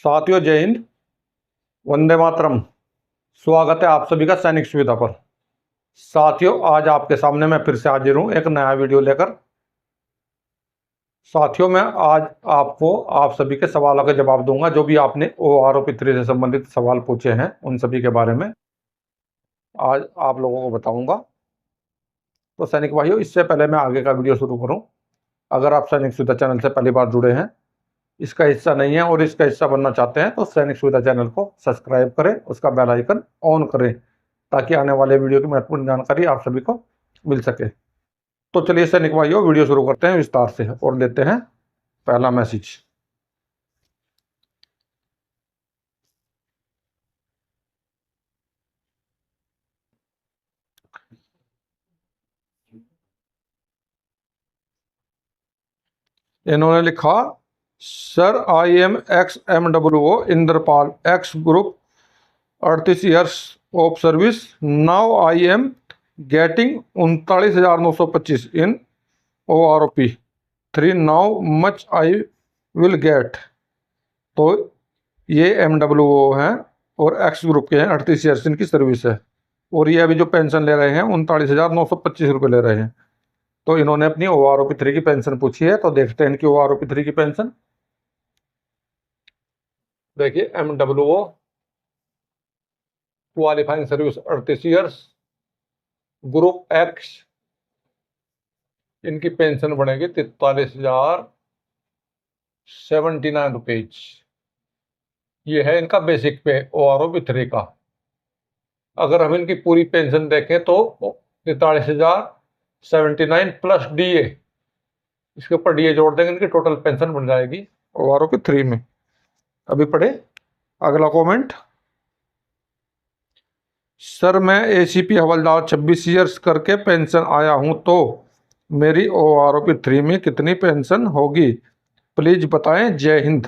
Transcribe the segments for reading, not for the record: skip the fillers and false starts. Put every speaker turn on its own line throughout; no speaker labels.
साथियों, जय हिंद, वंदे मातरम। स्वागत है आप सभी का सैनिक सुविधा पर। साथियों, आज आपके सामने मैं फिर से हाजिर हूं एक नया वीडियो लेकर। साथियों, मैं आज आपको आप सभी के सवालों के जवाब दूंगा, जो भी आपने OROP3 से संबंधित सवाल पूछे हैं उन सभी के बारे में आज आप लोगों को बताऊंगा। तो सैनिक भाइयों, इससे पहले मैं आगे का वीडियो शुरू करूं, अगर आप सैनिक सुविधा चैनल से पहली बार जुड़े हैं, इसका हिस्सा नहीं है और इसका हिस्सा बनना चाहते हैं, तो सैनिक सुविधा चैनल को सब्सक्राइब करें, उसका बेल आइकन ऑन करें, ताकि आने वाले वीडियो की महत्वपूर्ण जानकारी आप सभी को मिल सके। तो चलिए सैनिक भाइयों, वीडियो शुरू करते हैं विस्तार से और लेते हैं पहला मैसेज। इन्होंने लिखा, sir I M XMWO Indrapal, x group, 38 years of service. Now I am getting 39,925 in OROP3। Now much I will get. तो ये MWO हैं और एक्स ग्रुप के हैं, 38 ईयर्स इनकी सर्विस है, और ये अभी जो पेंशन ले रहे हैं 39,925 रुपये ले रहे हैं। तो इन्होंने अपनी OROP3 की पेंशन पूछी है, तो देखते हैं इनकी OROP3 की पेंशन। देखिए, MWO qualifying service 38 years, group x, इनकी पेंशन बनेगी 43,079 रुपीज। ये है इनका बेसिक पे OROP3 का। अगर हम इनकी पूरी पेंशन देखें तो 43,079 प्लस DA, इसके ऊपर DA जोड़ देंगे, इनकी टोटल पेंशन बन जाएगी OROP3 में। अभी पढ़े अगला कमेंट। सर, मैं ACP हवलदार 26 ईयर्स करके पेंशन आया हूं, तो मेरी OROP3 में कितनी पेंशन होगी, प्लीज बताएं, जय हिंद।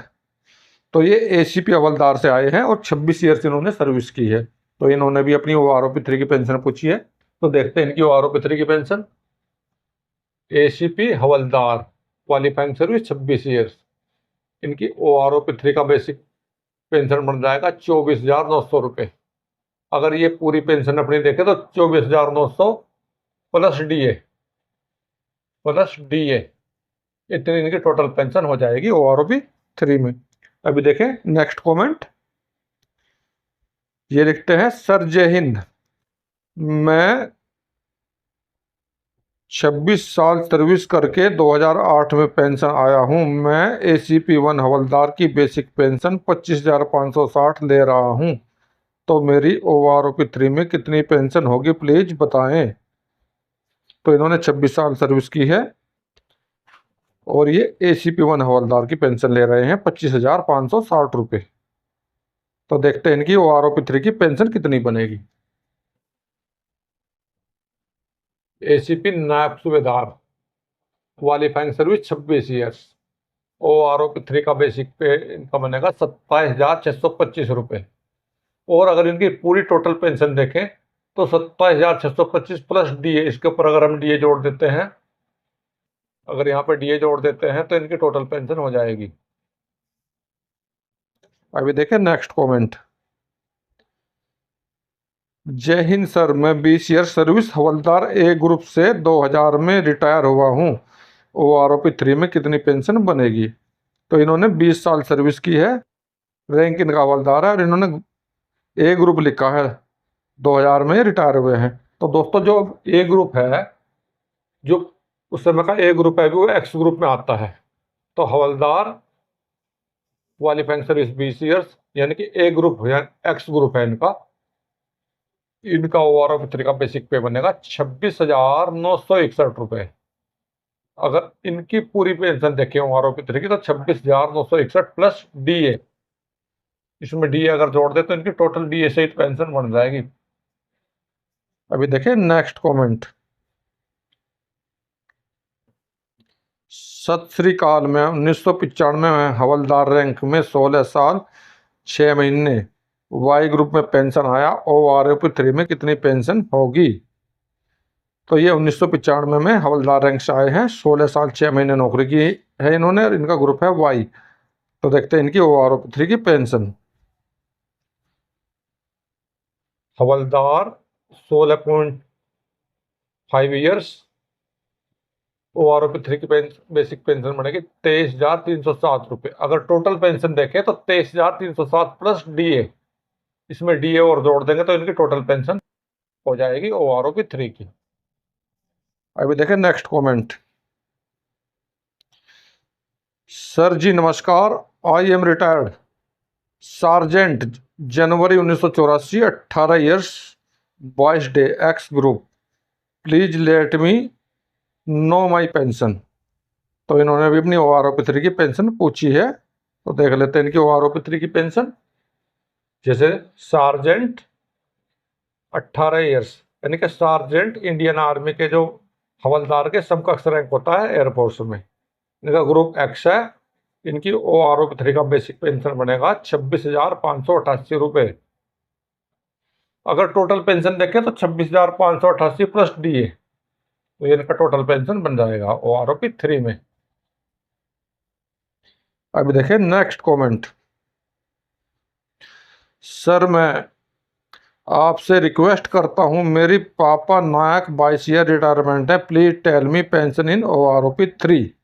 तो ये ACP हवलदार से आए हैं और 26 ईयर्स इन्होंने सर्विस की है, तो इन्होंने भी अपनी OROP3 की पेंशन पूछी है। तो देखते हैं इनकी OROP3 की पेंशन। ACP हवलदार क्वालिफाइंग सर्विस 26 ईयर्स, इनकी OROP3 का बेसिक पेंशन बन जाएगा 24,900 रुपये। अगर ये पूरी पेंशन अपनी देखें तो 24,900 प्लस DA इतनी इनकी टोटल पेंशन हो जाएगी OROP3 में। अभी देखें नेक्स्ट कमेंट। ये लिखते हैं, सर जय हिंद, मैं 26 साल सर्विस करके 2008 में पेंशन आया हूं। मैं ACP1 हवलदार की बेसिक पेंशन 25,560 ले रहा हूं, तो मेरी OROP3 में कितनी पेंशन होगी, प्लीज बताएं। तो इन्होंने 26 साल सर्विस की है और ये ACP1 हवलदार की पेंशन ले रहे हैं 25,560 रुपये। तो देखते हैं इनकी OROP3 की पेंशन कितनी बनेगी। ACP नायब सूबेदार क्वालिफाइंग सर्विस 26 ईयर्स, OROP3 का बेसिक पे इनका बनेगा 27,625 रुपये। और अगर इनकी पूरी टोटल पेंशन देखें तो 27,625 प्लस DA, इसके ऊपर अगर हम DA जोड़ देते हैं, अगर यहाँ पे DA जोड़ देते हैं तो इनकी टोटल पेंशन हो जाएगी। अभी देखें नेक्स्ट कमेंट। जय हिंद सर, मैं 20 year service havildar A group से 2000 में रिटायर हुआ हूँ, OROP3 में कितनी पेंशन बनेगी। तो इन्होंने 20 साल सर्विस की है, रैंक इनका हवलदार है और इन्होंने A ग्रुप लिखा है, 2000 में रिटायर हुए हैं। तो दोस्तों, जो A ग्रुप है, जो उस समय का A ग्रुप है, वो एक्स ग्रुप में आता है। तो हवलदार क्वालिफाइंग सर्विस 20 ईयर्स, यानी कि A ग्रुप या एक्स ग्रुप है इनका OROP3 का बेसिक पे बनेगा 26,961 रुपये। अगर इनकी पूरी पेंशन देखें OROP3 की तो 26,961 प्लस DA, इसमें DA अगर जोड़ दे तो इनकी टोटल DA सहित पेंशन बन जाएगी। अभी देखें नेक्स्ट कमेंट। सत श्री अकाल, में 1995 में हवलदार रैंक में 16 साल 6 महीने Y ग्रुप में पेंशन आया, OROP3 में कितनी पेंशन होगी। तो ये 1995 में हवलदार रैंक से आए हैं, 16 साल 6 महीने नौकरी की है इन्होंने, और इनका ग्रुप है Y। तो देखते हैं इनकी OROP 3 की पेंशन। हवलदार 16.5 ईयर्स, OROP 3 की बेसिक पेंशन बनेगी 23,307 रुपये। अगर टोटल पेंशन देखें तो 23,307 प्लस DA, इसमें DA और जोड़ देंगे तो इनकी टोटल पेंशन हो जाएगी OROP 3 की। अभी देखें नेक्स्ट कमेंट। सर जी नमस्कार, I am retired sergeant, January 1984, 18 years, 22 day, x group, please let me know my pension. तो इन्होंने भी अपनी OROP 3 की पेंशन पूछी है, तो देख लेते हैं इनकी OROP 3 की पेंशन। जैसे सार्जेंट 18 ईयर्स, यानी कि सार्जेंट इंडियन आर्मी के जो हवलदार के समकक्ष रैंक होता है एयरफोर्स में, इनका ग्रुप एक्स है। इनकी OROP 3 का बेसिक पेंशन बनेगा 26,588 रुपये। अगर टोटल पेंशन देखें तो 26,588 प्लस DA, तो ये इनका टोटल पेंशन बन जाएगा OROP 3 में। अभी देखें नेक्स्ट कमेंट। सर मैं आपसे रिक्वेस्ट करता हूं, मेरी पापा नायक 22 ईयर रिटायरमेंट है, please tell me pension in OROP 3।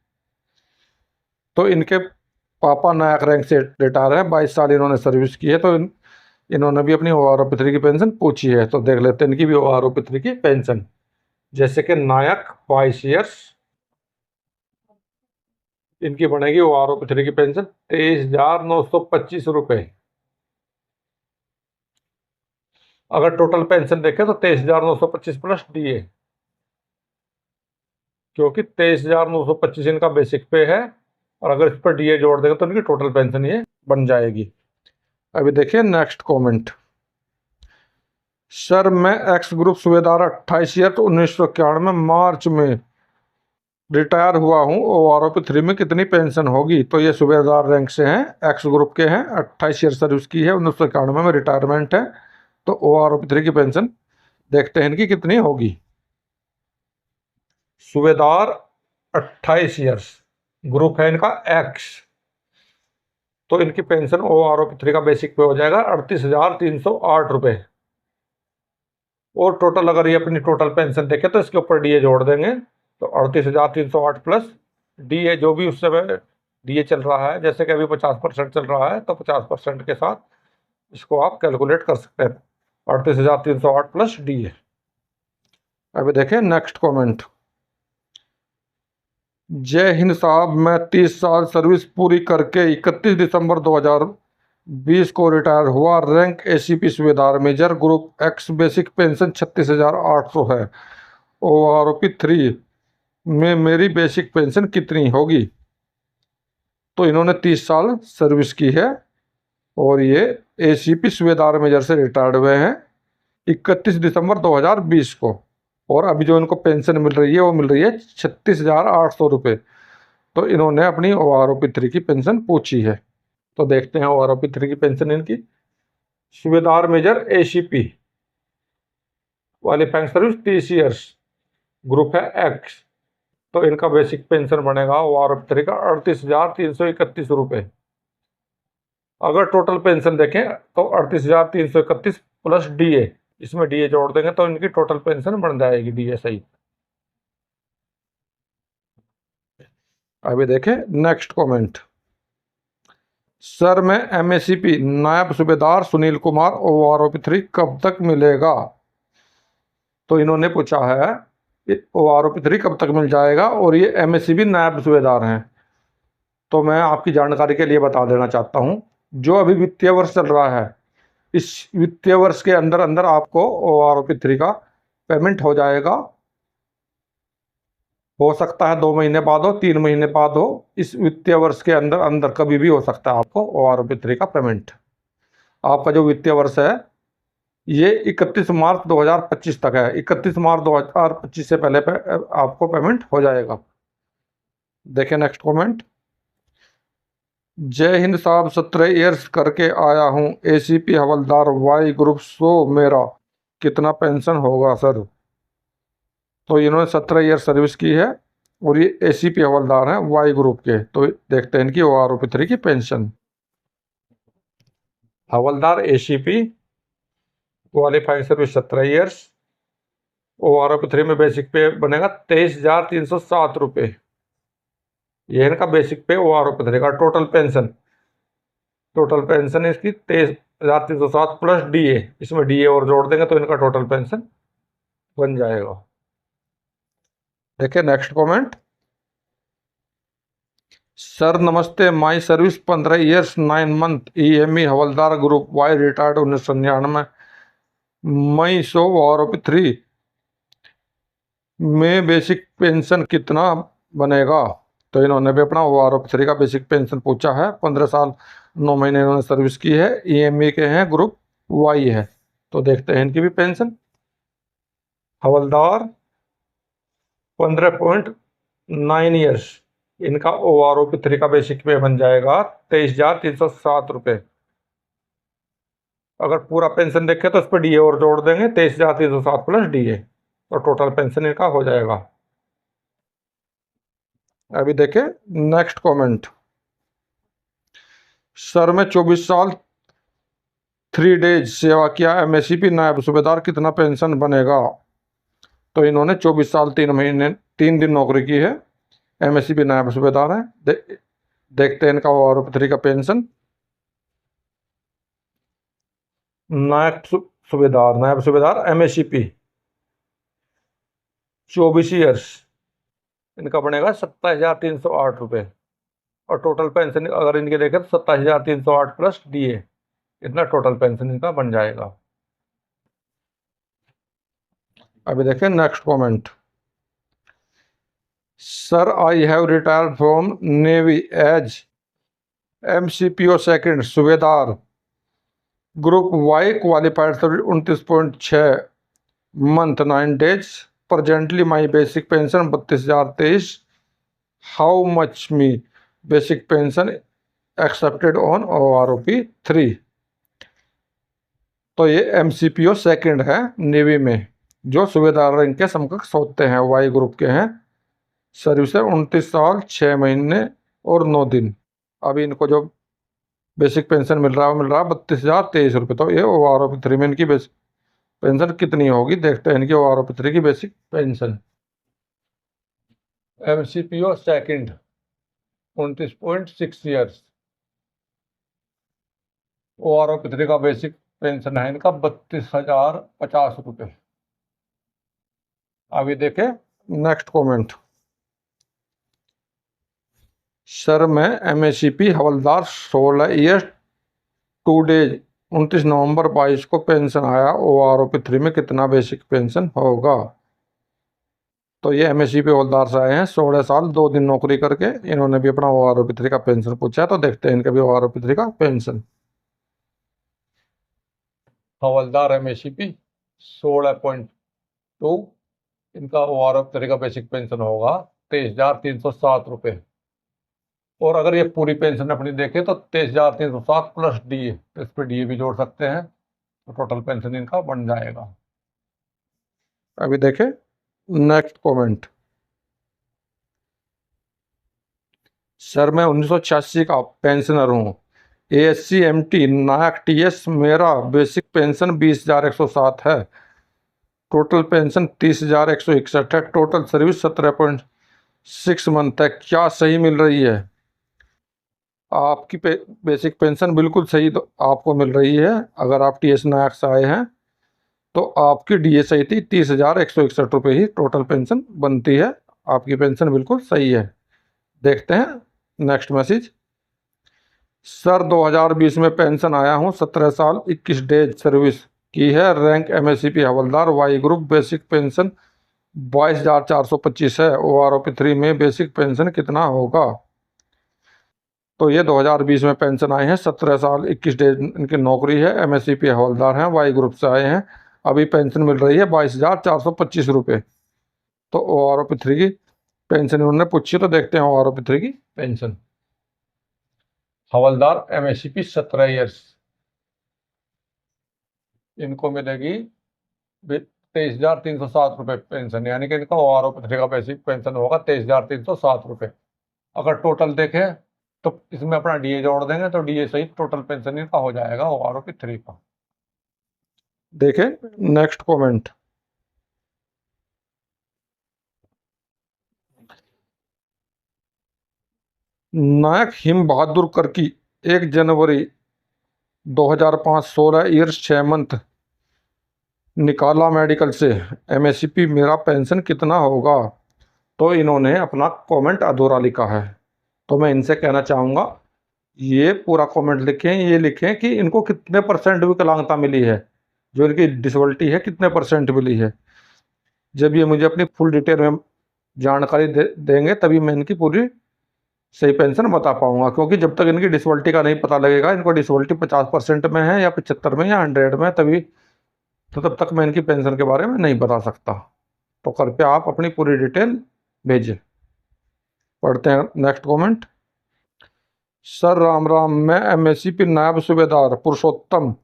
तो इनके पापा नायक रैंक से रिटायर है, 22 साल इन्होंने सर्विस की है, तो इन्होंने भी अपनी OROP 3 की पेंशन पूछी है। तो देख लेते हैं इनकी भी OROP 3 की पेंशन। जैसे कि नायक 22 ईयर्स, इनकी बनेगी OROP 3 की पेंशन 23,925 रुपये। अगर टोटल पेंशन देखें तो 23,925 प्लस DA, क्योंकि 23,925 इनका बेसिक पे है, और अगर इस पर DA जोड़ देंगे तो इनकी टोटल पेंशन ये बन जाएगी। अभी देखिए नेक्स्ट कमेंट। सर मैं एक्स ग्रुप सूबेदार 28 ईयर, 1991 मार्च में रिटायर हुआ हूँ, OROP 3 में कितनी पेंशन होगी? तो ये सूबेदार रैंक से हैं, एक्स ग्रुप के हैं, 28 ईयर सर्विस की है, 1991 में रिटायरमेंट है। तो OROP 3 की पेंशन देखते हैं इनकी कितनी होगी। सूबेदार 28 ईयर्स, ग्रुप है इनका एक्स, तो इनकी पेंशन OROP 3 का बेसिक पे हो जाएगा 38,308 रुपये। और टोटल अगर ये अपनी टोटल पेंशन देखें तो इसके ऊपर DA जोड़ देंगे, तो 38,308 प्लस DA, जो भी उस समय DA चल रहा है, जैसे कि अभी 50% चल रहा है, तो 50% के साथ इसको आप कैलकुलेट कर सकते हैं, 38,308 प्लस DA। अभी देखें नेक्स्ट कमेंट। जय हिंद साहब, मैं 30 साल सर्विस पूरी करके 31 दिसंबर 2020 को रिटायर हुआ, rank ACP subedar major, group X, basic pension 36,800 है। OROP 3 में मेरी बेसिक पेंशन कितनी होगी? तो इन्होंने 30 साल सर्विस की है, और ये ACP सूबेदार मेजर से रिटायर्ड हुए हैं 31 दिसंबर 2020 को, और अभी जो इनको पेंशन मिल रही है वो मिल रही है 36,800 रुपये। तो इन्होंने अपनी OROP 3 की पेंशन पूछी है। तो देखते हैं OROP 3 की पेंशन इनकी। Subedar major ACP, qualifying service 30 years, group है एक्स, तो इनका बेसिक पेंशन बनेगा OROP 3 का 38,331 रुपये। अगर टोटल पेंशन देखें तो 38,331 प्लस DA, इसमें DA जोड़ देंगे तो इनकी टोटल पेंशन बन जाएगी DA सही। अभी देखें नेक्स्ट कमेंट। सर मैं MACP नायब सूबेदार सुनील कुमार, OROP 3 कब तक मिलेगा? तो इन्होंने पूछा है OROP 3 कब तक मिल जाएगा, और ये MACP नायब सूबेदार हैं। तो मैं आपकी जानकारी के लिए बता देना चाहता हूँ, जो अभी वित्तीय वर्ष चल रहा है, इस वित्तीय वर्ष के अंदर अंदर आपको OROP 3 का पेमेंट हो जाएगा। हो सकता है 2 महीने बाद हो, 3 महीने बाद हो, इस वित्तीय वर्ष के अंदर अंदर कभी भी हो सकता है आपको OROP 3 का पेमेंट। आपका जो वित्तीय वर्ष है ये 31 मार्च 2025 तक है, 31 मार्च 2025 से पहले आपको पेमेंट हो जाएगा। देखें नेक्स्ट कमेंट। जय हिंद साहब, 17 ईयर्स करके आया हूँ, ACP हवलदार वाई ग्रुप, सो मेरा कितना पेंशन होगा सर? तो इन्होंने 17 ईयर सर्विस की है, और ये एसीपी हवलदार हैं वाई ग्रुप के। तो देखते हैं इनकी ओआरओपी 3 की pension. Havildar ACP, qualifying service 17 years, OROP 3 में बेसिक पे बनेगा 23,307 रुपये। ये इनका बेसिक पे ओआरओपी 3 का टोटल पेंशन इसकी 23,307 प्लस डीए, इसमें डीए और जोड़ देंगे तो इनका टोटल पेंशन बन जाएगा। देखिए नेक्स्ट कमेंट। सर नमस्ते, my service 15 years 9 month EME havildar group Y retired 1999 May so OROP 3 में बेसिक पेंशन कितना बनेगा। तो इन्होंने भी अपना आरोपी 3 का बेसिक पेंशन पूछा है। 15 साल 9 महीने इन्होंने सर्विस की है, ईएमई के हैं, ग्रुप वाई है। तो देखते हैं इनकी भी पेंशन। हवलदार 15.9 ईयर्स, इनका ओआरओपी 3 का बेसिक पे बन जाएगा 23,307 रुपये। अगर पूरा पेंशन देखें तो उस पर डीए और जोड़ देंगे, 23,307 प्लस डीए, तो टोटल पेंशन इनका हो जाएगा। अभी देखें नेक्स्ट कमेंट। सर मैं 24 साल 3 डेज सेवा किया, एमएससीपी नायब सूबेदार, कितना पेंशन बनेगा। तो इन्होंने 24 साल 3 महीने 3 दिन नौकरी की है, एमएससीपी नायब सूबेदार है। देखते हैं इनका आरोपी 3 का पेंशन। नायब सूबेदार एमएससीपी 24 ईयर्स, इनका बनेगा 27,308 रुपये। और टोटल पेंशन अगर इनके देखें तो 27,308 प्लस डीए, इतना टोटल पेंशन इनका बन जाएगा। अभी देखें next comment. Sir I have retired from navy as MCPO second सूबेदार group Y, qualified service 29.6 month 9 days, presently my basic pension 32,023। How much me basic pension accepted on OROP 3। तो ये एमसीपीओ second है navy में, जो सूबेदार rank के समकक्ष होते हैं, वाई ग्रुप के हैं। सर्विस है 29 साल 6 महीने और 9 दिन। अभी इनको जो बेसिक पेंशन मिल रहा है 32,023 रुपये। तो ये ओआरओपी 3 में इनकी बेसिक पेंशन कितनी होगी, देखते हैं इनकी ओआरओपी 3 की basic pension. MCPO second 29.6 years, OROP 3 का बेसिक पेंशन है इनका 32,050 रुपये। अभी देखें नेक्स्ट कमेंट। सर मैं एमएससीपी हवलदार 16 ईयर्स 2 डेज 29 नवंबर 22 को पेंशन आया, ओआरओपी 3 में कितना बेसिक पेंशन होगा। तो ये एमएससीपी हवलदार से आए हैं, 16 साल 2 दिन नौकरी करके। इन्होंने भी अपना ओआरओपी 3 का पेंशन पूछा है, तो देखते हैं इनका भी ओआरओपी 3 का पेंशन। हवलदार एमएससीपी 16.2, इनका ओआरओपी 3 का बेसिक पेंशन होगा 23,307 रुपये। और अगर ये पूरी पेंशन अपनी देखें तो 23,307 प्लस डीए, तो इस पर डीए भी जोड़ सकते हैं, तो टोटल पेंशन इनका बन जाएगा। अभी देखें नेक्स्ट कमेंट। सर मैं 1986 का पेंशनर हूँ, एएससी एमटी नायक टीएस, मेरा बेसिक पेंशन 20,107 है, टोटल पेंशन 30,161 है, टोटल सर्विस 17.6 मंथ है। क्या सही मिल रही है। आपकी बेसिक पेंशन बिल्कुल सही तो आपको मिल रही है। अगर आप टीएस नायक से आए हैं तो आपकी डीए सही थी, 30,161 रुपये ही टोटल पेंशन बनती है। आपकी पेंशन बिल्कुल सही है। देखते हैं नेक्स्ट मैसेज। सर 2020 में पेंशन आया हूँ, 17 साल 21 डेज सर्विस की है, रैंक एमएससीपी हवलदार वाई ग्रुप, बेसिक पेंशन 22,425 है, ओआरओपी 3 में बेसिक पेंशन कितना होगा। तो ये 2020 में पेंशन आए हैं, 17 साल 21 डेज इनकी नौकरी है, एमएससीपी हवलदार हैं, वाई ग्रुप से आए हैं। अभी पेंशन मिल रही है 22,425 रुपये। तो ओआरओपी 3 की पेंशन उन्होंने पूछी, तो देखते हैं ओआरओपी 3 की पेंशन। हवलदार एमएससीपी 17 ईयर्स, इनको मिलेगी 23,307 रुपये पेंशन, यानी कि इनका OROP3 का बेसिक पेंशन होगा 23,307 रुपये। अगर टोटल देखें तो इसमें अपना DA जोड़ देंगे तो DA सहित टोटल पेंशन इनका हो जाएगा OROP3 का। देखें नेक्स्ट कमेंट। नायक हिम बहादुर करकी 1 जनवरी 2005 16 ईयर्स 6 मंथ निकाला मेडिकल से, MSCP मेरा पेंशन कितना होगा। तो इन्होंने अपना कमेंट अधूरा लिखा है, तो मैं इनसे कहना चाहूँगा ये पूरा कमेंट लिखें, ये लिखें कि इनको कितने % विकलांगता मिली है, जो इनकी डिसेबिलिटी है कितने % मिली है। जब ये मुझे अपनी फुल डिटेल में जानकारी देंगे तभी मैं इनकी पूरी सही पेंशन बता पाऊंगा, क्योंकि जब तक इनकी डिसेबिलिटी का नहीं पता लगेगा, इनको डिसेबिलिटी 50% में है या 75 में या 100 में, तभी तो तब तक मैं इनकी पेंशन के बारे में नहीं बता सकता। तो कृपया आप अपनी पूरी डिटेल भेजें। पढ़ते हैं next comment. Sir Ram Ram, मैं MSCP नायब सूबेदार पुरुषोत्तम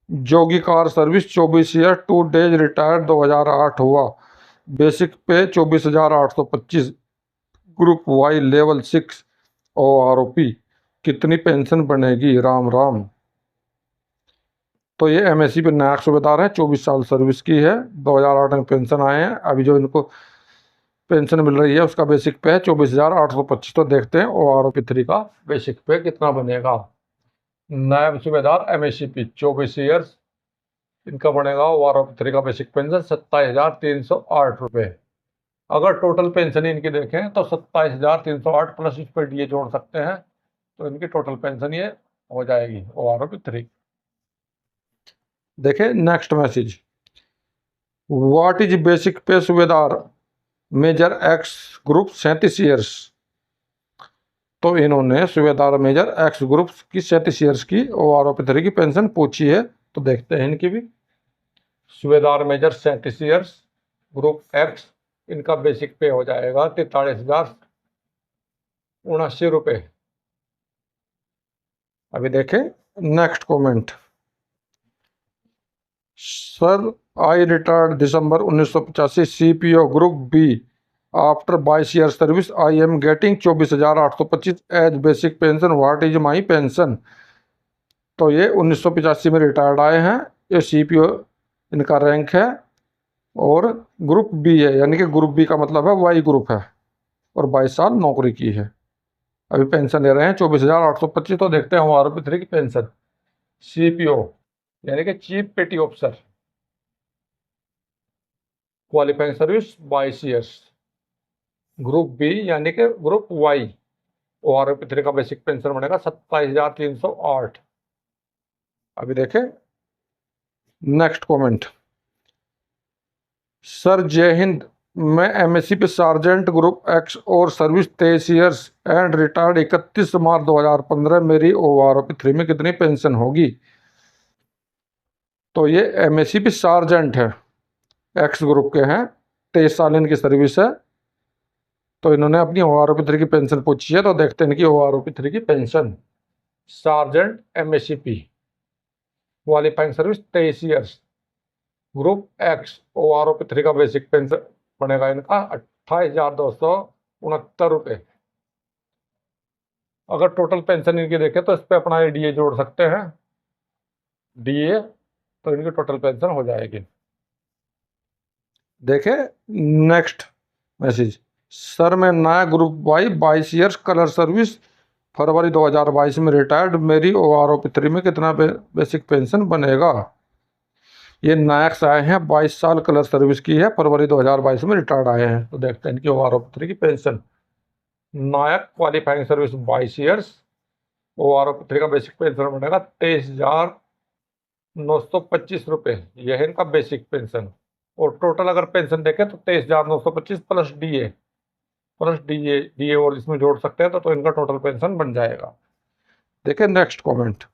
जोगी कार सर्विस 24 ईयर 2 डेज रिटायर्ड 2008 हुआ। Basic pay 24,825, group Y level 6 OROP। कितनी पेंशन बनेगी? राम राम। तो ये MSCP नायक सूबेदार है, 24 साल सर्विस की है, 2008 में पेंशन आए हैं। अभी जो इनको पेंशन मिल रही है उसका बेसिक पे है 24,825। तो देखते हैं OROP3 का बेसिक पे कितना बनेगा। नायब सूबेदार MSCP 24 ईयर्स, इनका बनेगा OROP3 का बेसिक पेंशन 27,308 रुपये। अगर टोटल पेंशन इनकी देखें तो 27,308 प्लस इस पर DA जोड़ सकते हैं, तो इनकी टोटल पेंशन ये हो जाएगी OROP3। देखें next message. What is basic पे सूबेदार मेजर एक्स ग्रुप 37 ईयर्स। तो इन्होंने सूबेदार मेजर एक्स ग्रुप की 37 ईयर्स की OROP3 की पेंशन पूछी है, तो देखते हैं इनकी भी। Subedar major 37 years group X, इनका बेसिक पे हो जाएगा 43,079 रुपये। अभी देखें next comment. Sir I retired December 1985 CPO group B after 22 year service, I am getting 24,825 as basic pension, what is my pension. तो ये 1985 में रिटायर्ड आए हैं, ये CPO इनका रैंक है और ग्रुप बी है, यानी कि ग्रुप बी का मतलब है वाई ग्रुप है, और 22 साल नौकरी की है। अभी पेंशन ले रहे हैं 24,825। तो देखते हैं OROP3 की पेंशन। CPO यानी कि chief petty officer, qualifying service 22 years, group B यानी कि ग्रुप वाई, OROP3 का बेसिक पेंशन बनेगा 27,308। अभी देखें नेक्स्ट कमेंट। सर जय हिंद, मैं MSCP सार्जेंट ग्रुप एक्स और सर्विस 23 ईयर्स एंड रिटायर्ड 31 मार्च 2015। मेरी OROP3 में कितनी पेंशन होगी। तो ये MSCP सार्जेंट है, एक्स ग्रुप के हैं, 23 साल इनकी सर्विस है। तो इन्होंने अपनी OROP3 की पेंशन पूछी है, तो देखते हैं इनकी OROP3 की pension. Sergeant MSCP qualifying service 23 years group x, OROP3 का बेसिक पेंशन बनेगा इनका 28,269 रुपये। अगर टोटल पेंशन इनकी देखें तो इस पर अपना DA जोड़ सकते हैं, DA, तो इनकी टोटल पेंशन हो जाएगी। देखें नेक्स्ट मैसेज। सर मैं नया group Y 22 years colour service फरवरी 2022 में रिटायर्ड, मेरी OROP3 में कितना बेसिक पेंशन बनेगा। ये नायक से आए हैं, 22 साल कलर सर्विस की है, फरवरी 2022 में रिटायर्ड आए हैं। तो देखते हैं इनकी OROP3 की पेंशन। नायक क्वालिफाइंग सर्विस 22 ईयर्स, OROP3 का बेसिक पेंशन बनेगा 23,925 रुपये, यह है इनका बेसिक पेंशन। और टोटल अगर पेंशन देखें तो 23,925 प्लस DA और इसमें जोड़ सकते हैं, तो इनका टोटल पेंशन बन जाएगा। देखिए नेक्स्ट कमेंट।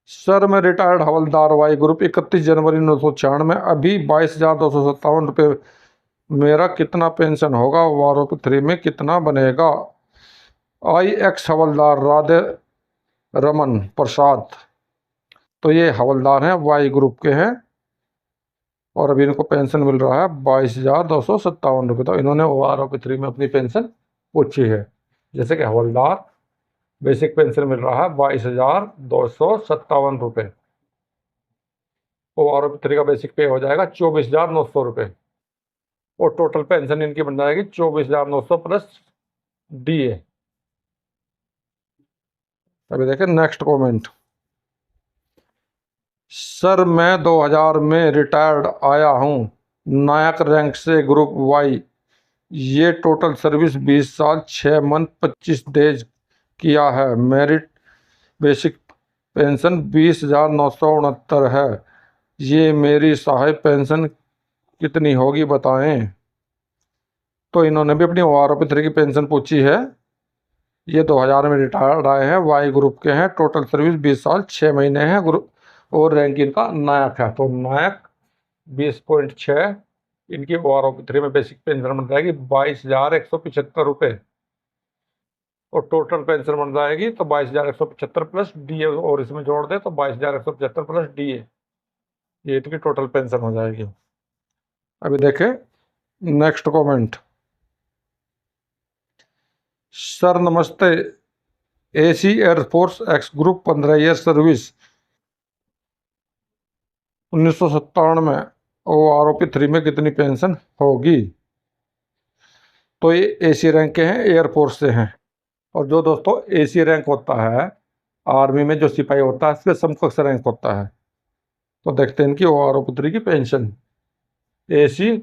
सर मैं रिटायर्ड हवलदार वाई ग्रुप 31 जनवरी 1996 अभी 22,257 रुपये, मेरा कितना पेंशन होगा। OROP3 में कितना बनेगा। आई एक्स हवलदार राधे रमन प्रसाद, तो ये हवलदार हैं, वाई ग्रुप के हैं, और अभी इनको पेंशन मिल रहा है 22,257 रुपये। तो इन्होंने OROP 3 में अपनी पेंशन पूछी है। जैसे कि हवलदार बेसिक पेंशन मिल रहा है 22,257 रुपये। OROP 3 का बेसिक पे हो जाएगा 24,900 रुपये और टोटल पेंशन इनकी बन जाएगी 24,900 प्लस DA। अभी देखें नेक्स्ट कमेंट। सर मैं 2000 में रिटायर्ड आया हूँ, नायक रैंक से ग्रुप वाई। ये टोटल सर्विस 20 साल 6 मंथ 25 डेज किया है। मेरिट बेसिक पेंशन 20,969 है। ये मेरी सहायक पेंशन कितनी होगी बताएं। तो इन्होंने भी अपनी OROP 3 की पेंशन पूछी है। ये 2000 में रिटायर्ड आए हैं, वाई ग्रुप के हैं, टोटल सर्विस 20 साल 6 महीने है, ग्रुप और रैंक इनका नायक है। तो नायक 20.6 इनकी OROP 3 में बेसिक पेंशन बन जाएगी 22,175 रुपये और टोटल पेंशन बन जाएगी तो 22,175 प्लस DA और इसमें जोड़ दे तो 22,175 प्लस DA, ये इनकी टोटल पेंशन हो जाएगी। अभी देखें नेक्स्ट कमेंट। सर नमस्ते, AC air force x group 15 year service 1997 में OROP 3 में कितनी पेंशन होगी। तो ये AC रैंक के हैं, एयरफोर्स से हैं। और जो दोस्तों AC रैंक होता है आर्मी में, जो सिपाही होता है इसके समकक्ष रैंक होता है। तो देखते हैं इनकी OROP 3 की pension. AC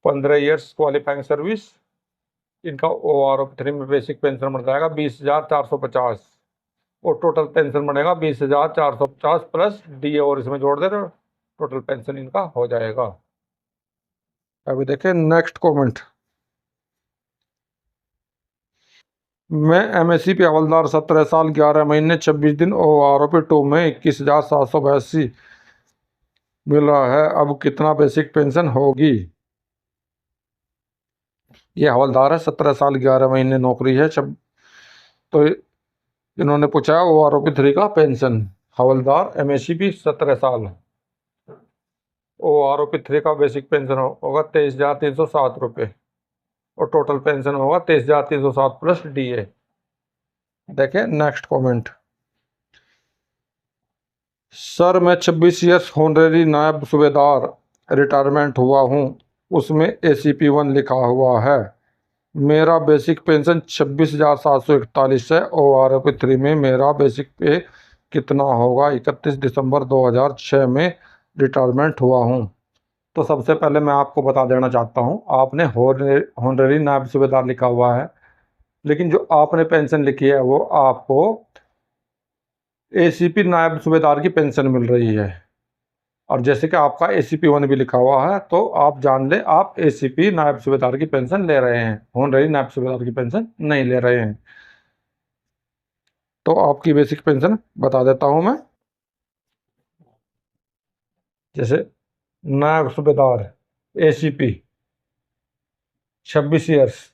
15 years qualifying service, इनका OROP 3 में बेसिक पेंशन बन जाएगा 20,450 और टोटल पेंशन बनेगा 20,450 प्लस DA और इसमें जोड़ दे तो टोटल पेंशन इनका हो जाएगा। अभी देखें नेक्स्ट कमेंट। मैं MSCP हवलदार 17 साल 11 महीने 26 दिन OROP 2 में 21,782 मिल रहा है। अब कितना बेसिक पेंशन होगी। ये हवलदार है, 17 साल 11 महीने नौकरी है। तो इन्होंने पूछा OROP 3 का पेंशन। हवलदार MSCP 17 साल, OROP 3 का बेसिक पेंशन होगा 23,307 रुपये और टोटल पेंशन होगा 23,307 प्लस DA। देखें नेक्स्ट कमेंट। सर मैं 26 ईयर्स होनरेरी नायब सूबेदार रिटायरमेंट हुआ हूँ, उसमें ACP 1 लिखा हुआ है। मेरा बेसिक पेंशन 26,741 है। OROP 3 में मेरा बेसिक पे कितना होगा। 31 दिसंबर 2006 में रिटायरमेंट हुआ हूँ। तो सबसे पहले मैं आपको बता देना चाहता हूँ, आपने होनरेरी नायब सूबेदार लिखा हुआ है, लेकिन जो आपने पेंशन लिखी है वो आपको ACP नायब सूबेदार की पेंशन मिल रही है। और जैसे कि आपका ACP 1 भी लिखा हुआ है तो आप जान ले आप ACP नायब सूबेदार की पेंशन ले रहे हैं, होनरेरी नायब सूबेदार की पेंशन नहीं ले रहे हैं। तो आपकी बेसिक पेंशन बता देता हूं मैं। जैसे नायब सूबेदार ACP 26 ईयर्स,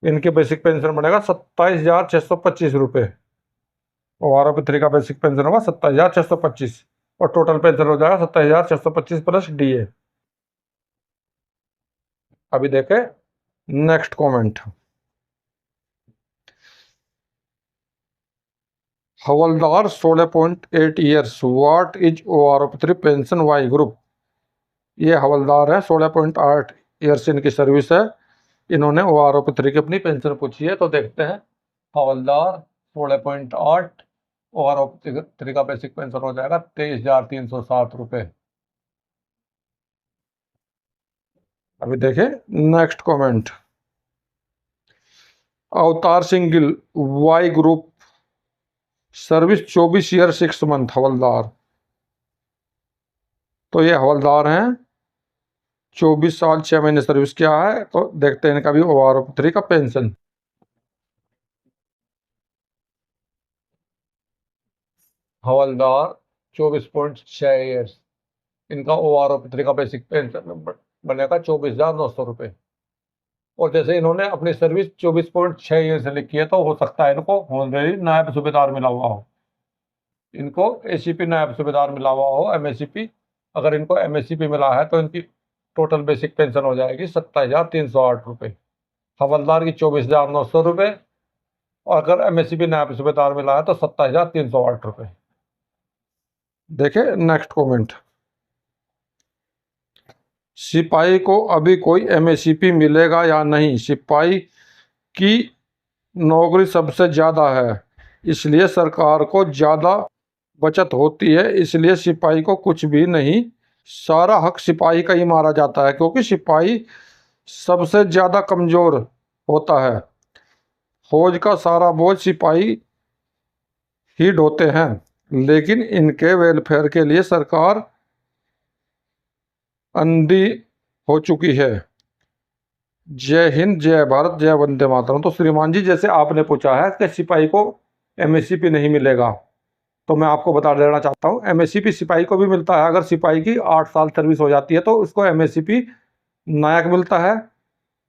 इनके बेसिक पेंशन बनेगा 27,625 रुपये। OROP 3 का बेसिक पेंशन होगा 27,625 और टोटल पेंशन हो जाएगा 27,625 प्लस DA। अभी देखें next comment. Havildar 16.8 years, what is OROP 3 pension Y group. ये हवलदार है, 16.8 ईयर्स इनकी सर्विस है। इन्होंने OROP 3 की अपनी पेंशन पूछी है। तो देखते हैं हवलदार 16.8, OROP 3 का बेसिक पेंशन हो जाएगा 23,307 रुपये। अभी देखें next comment. Avtar Singh Gill Y group service 24 year 6 month हवलदार। तो ये हवलदार हैं, 24 साल 6 महीने सर्विस किया है। तो देखते हैं इनका भी OROP 3 का पेंशन। हवलदार 24.6 ईयर्स, इनका OROP 3 का बेसिक पेंशन बनेगा 24,900 रुपये। और जैसे इन्होंने अपनी सर्विस 24.6 ईयर से लिखी है तो हो सकता है इनको होनरेरी नायब सूबेदार मिला हुआ हो, इनको ACP नायब सूबेदार मिला हुआ हो MSCP अगर इनको एमएससीपी मिला है तो इनकी टोटल बेसिक पेंशन हो जाएगी 27,308 रुपये। हवलदार की 24,900 रुपये, और अगर एमएससीपी नायब सूबेदार मिला है तो 27,308 रुपये। देखे नेक्स्ट कमेंट। सिपाही को अभी कोई एमएससीपी मिलेगा या नहीं? सिपाही की नौकरी सबसे ज़्यादा है, इसलिए सरकार को ज़्यादा बचत होती है, इसलिए सिपाही को कुछ भी नहीं, सारा हक सिपाही का ही मारा जाता है, क्योंकि सिपाही सबसे ज़्यादा कमज़ोर होता है। फौज का सारा बोझ सिपाही ही ढोते हैं, लेकिन इनके वेलफेयर के लिए सरकार अंधी हो चुकी है। जय हिंद, जय भारत, जय वंदे मातरम। तो श्रीमान जी, जैसे आपने पूछा है कि सिपाही को एमएससीपी नहीं मिलेगा, तो मैं आपको बता देना चाहता हूँ, एमएससीपी सिपाही को भी मिलता है। अगर सिपाही की 8 साल सर्विस हो जाती है तो उसको एमएससीपी नायक मिलता है।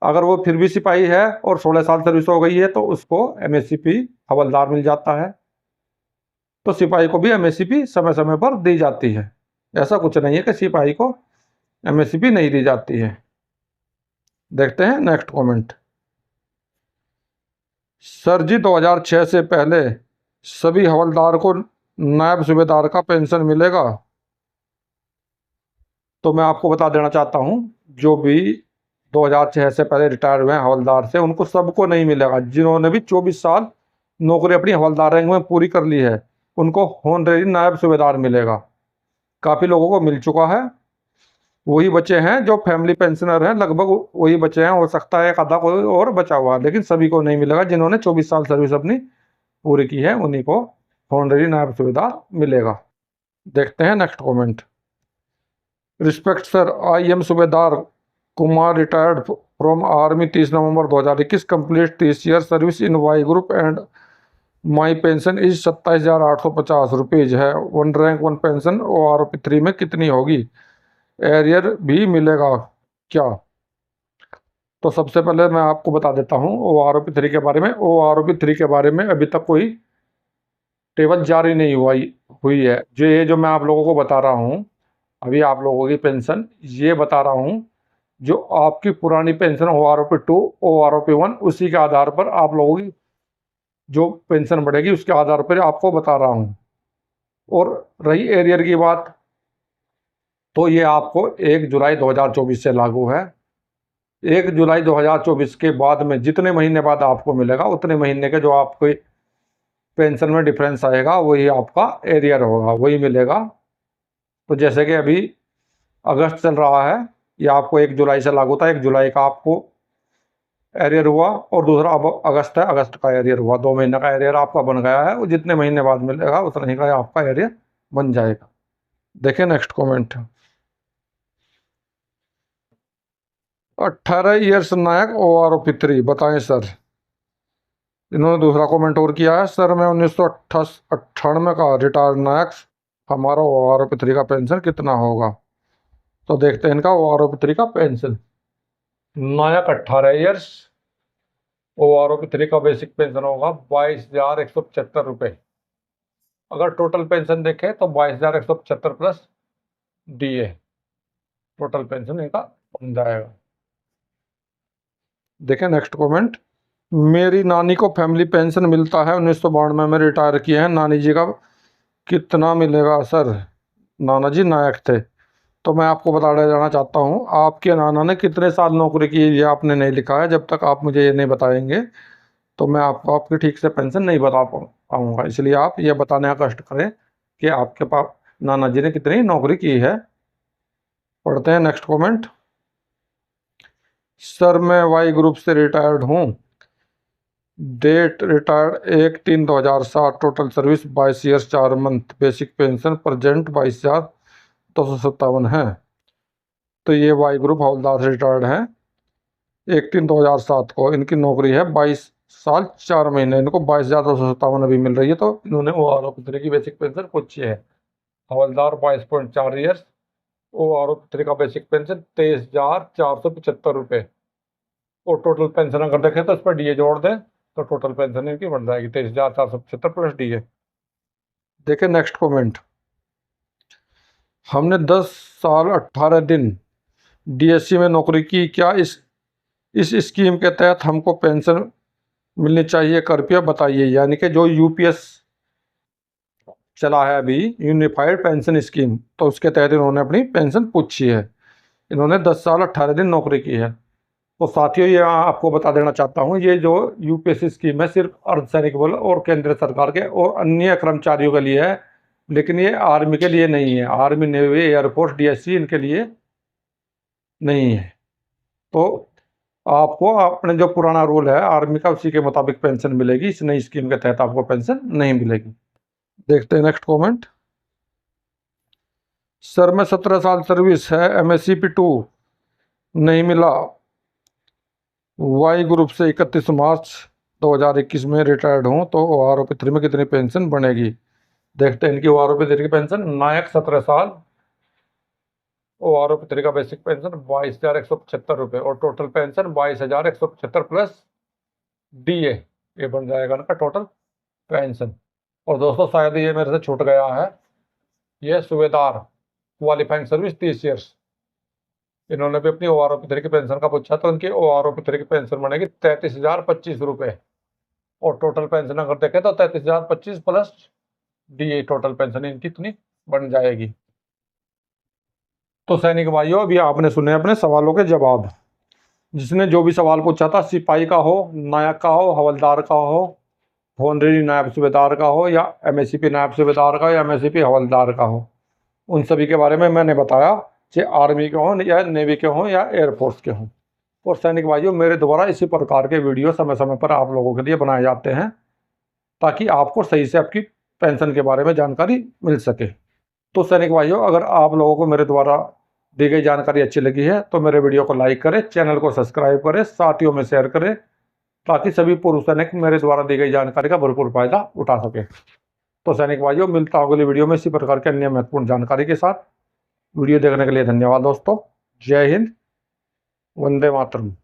अगर वो फिर भी सिपाही है और 16 साल सर्विस हो गई है तो उसको एमएससीपी हवलदार मिल जाता है। तो सिपाही को भी एमएससीपी समय समय पर दी जाती है। ऐसा कुछ नहीं है कि सिपाही को एमएससीपी नहीं दी जाती है। देखते हैं नेक्स्ट कमेंट। सर जी, 2006 से पहले सभी हवलदार को नायब सूबेदार का पेंशन मिलेगा? तो मैं आपको बता देना चाहता हूं, जो भी 2006 से पहले रिटायर हुए हैं हवलदार से, उनको सबको नहीं मिलेगा। जिन्होंने भी 24 साल नौकरी अपनी हवलदार रैंक में पूरी कर ली है, उनको होनरेरी नायब सूबेदार मिलेगा। काफ़ी लोगों को मिल चुका है, वही बचे हैं जो फैमिली पेंशनर हैं, लगभग वही बचे हैं। हो सकता है एक आधा कोई और बचा हुआ, लेकिन सभी को नहीं मिलेगा। जिन्होंने 24 साल सर्विस अपनी पूरी की है उन्हीं को होनरेरी नायब सूबेदार मिलेगा। देखते हैं next comment. Respect sir, I am सूबेदार Kumar, retired from army 30 November 2021, complete 30 year service in Y group and my pension is 27,850 rupees है। One rank one pension O R O P 3 में कितनी होगी? एरियर भी मिलेगा क्या? तो सबसे पहले मैं आपको बता देता हूँ ओ आर ओ पी 3 के बारे में। ओ आर ओ पी 3 के बारे में अभी तक कोई टेबल जारी नहीं हुई है। जो मैं आप लोगों को बता रहा हूँ, अभी आप लोगों की पेंशन ये बता रहा हूँ, जो आपकी पुरानी pension O R O P 2, O R O P 1, उसी के आधार पर आप लोगों की जो पेंशन बढ़ेगी उसके आधार पर आपको बता रहा हूँ। और रही एरियर की बात, तो ये आपको 1 जुलाई 2024 से लागू है। 1 जुलाई 2024 के बाद में जितने महीने बाद आपको मिलेगा, उतने महीने के जो आपको पेंशन में डिफरेंस आएगा वही आपका एरियर होगा, वही मिलेगा। तो जैसे कि अभी अगस्त चल रहा है, ये आपको 1 जुलाई से लागू था। 1 जुलाई का आपको एरियर हुआ, और दूसरा अब अगस्त है, अगस्त का एरियर हुआ। 2 महीने का एरियर आपका बन गया है। वो जितने महीने बाद मिलेगा उतना ही का आपका एरियर बन जाएगा। देखिए नेक्स्ट कमेंट। 18 ईयर्स नायक ओ आर ओ पी 3 बताएं सर। इन्होंने दूसरा कमेंट और किया है, सर मैं 1998 का रिटायर्ड नायक, हमारा ओ आर ओ पी 3 का पेंशन कितना होगा? तो देखते हैं इनका ओ आर ओ पी 3 का pension. Naik 18 years, O R O P 3 का बेसिक पेंशन होगा 22,175 रुपये। अगर टोटल पेंशन देखें तो 22,175 प्लस डीए टोटल पेंशन इनका बन जाएगा। देखें नेक्स्ट कमेंट। मेरी नानी को फैमिली पेंशन मिलता है, 1992 में रिटायर किए हैं। नानी जी का कितना मिलेगा सर? नाना जी नायक थे। तो मैं आपको बता देना चाहता हूँ, आपके नाना ने कितने साल नौकरी की ये आपने नहीं लिखा है। जब तक आप मुझे ये नहीं बताएंगे तो मैं आपको आपकी ठीक से पेंशन नहीं बता पाऊँगा। इसलिए आप ये बताने का कष्ट करें कि आपके पास नाना जी ने कितनी नौकरी की है। पढ़ते हैं नेक्स्ट कमेंट। सर मैं वाई ग्रुप से रिटायर्ड हूँ, date retired 1/3/2007, total service 22 years 4 month, basic pension present 22,257 है। तो ये वाई ग्रुप हवलदार से रिटायर्ड है 1/3/2007 को। इनकी नौकरी है 22 साल 4 महीने, इनको 22,257 अभी मिल रही है। तो इन्होंने ओ आर ओ पी 3 की बेसिक पेंशन पूछी है। Havildar 22.4 years, O R O P 3 का बेसिक पेंशन 23,475 रुपये। और टोटल पेंशन अगर देखें तो इस पर डीए जोड़ दें तो टोटल पेंशन इनकी बढ़ जाएगी 23,475 प्लस डीए। देखें नेक्स्ट कमेंट। हमने 10 साल 18 दिन डीएससी में नौकरी की, क्या इस स्कीम के तहत हमको पेंशन मिलनी चाहिए? कृपया बताइए। यानी कि जो यूपीएस चला है अभी, यूनिफाइड पेंशन स्कीम, तो उसके तहत इन्होंने अपनी पेंशन पूछी है। इन्होंने 10 साल 18 दिन नौकरी की है। तो साथियों, ये आपको बता देना चाहता हूँ, ये जो यूपीएससी स्कीम है सिर्फ अर्धसैनिक बल और केंद्र सरकार के और अन्य कर्मचारियों के लिए है, लेकिन ये आर्मी के लिए नहीं है। आर्मी, नेवी, एयरफोर्स, डीएससी इनके लिए नहीं है। तो आपको अपने जो पुराना रूल है आर्मी का, उसी के मुताबिक पेंशन मिलेगी। इस नई स्कीम के तहत आपको पेंशन नहीं मिलेगी। देखते हैं नेक्स्ट कमेंट। सर, मैं 17 साल सर्विस है, MSCP2 नहीं मिला, वाई ग्रुप से 31 मार्च 2021 में रिटायर्ड हूँ, तो OROP3 में कितनी पेंशन बनेगी? देखते हैं इनकी OROP3 की पेंशन। नायक 17 साल, OROP3 का बेसिक पेंशन 22,175 रुपये और टोटल पेंशन 22,175 प्लस DA, ये बन जाएगा ना टोटल पेंशन। और दोस्तों, शायद ये मेरे से छूट गया है, ये सूबेदार क्वालिफाइंग सर्विस 30 ईयर्स, इन्होंने भी अपनी OROP3 की पेंशन का पूछा, तो इनकी OROP3 की पेंशन बनेगी 33,025 रुपये और टोटल पेंशन अगर देखें तो 33,025 प्लस DA, टोटल पेंशन इनकी इतनी बन जाएगी। तो सैनिक भाइयों, अभी आपने सुने अपने सवालों के जवाब। जिसने जो भी सवाल पूछा था, सिपाही का हो, नायक का हो, हवलदार का हो, होनरेरी नायब सूबेदार का हो, या MSCP नायब सूबेदार का, या MSCP हवलदार का हो, उन सभी के बारे में मैंने बताया, चाहे आर्मी के हों या नेवी के हों या एयरफोर्स के हों। और सैनिक भाइयों, मेरे द्वारा इसी प्रकार के वीडियो समय समय पर आप लोगों के लिए बनाए जाते हैं, ताकि आपको सही से आपकी पेंशन के बारे में जानकारी मिल सके। तो सैनिक भाइयों, अगर आप लोगों को मेरे द्वारा दी गई जानकारी अच्छी लगी है तो मेरे वीडियो को लाइक करें, चैनल को सब्सक्राइब करें, साथियों में शेयर करें, ताकि सभी पूर्व सैनिक मेरे द्वारा दी गई जानकारी का भरपूर फायदा उठा सके। तो सैनिक भाइयों, मिलता हूं अगली वीडियो में इसी प्रकार के अन्य महत्वपूर्ण जानकारी के साथ। वीडियो देखने के लिए धन्यवाद दोस्तों। जय हिंद, वंदे मातरम।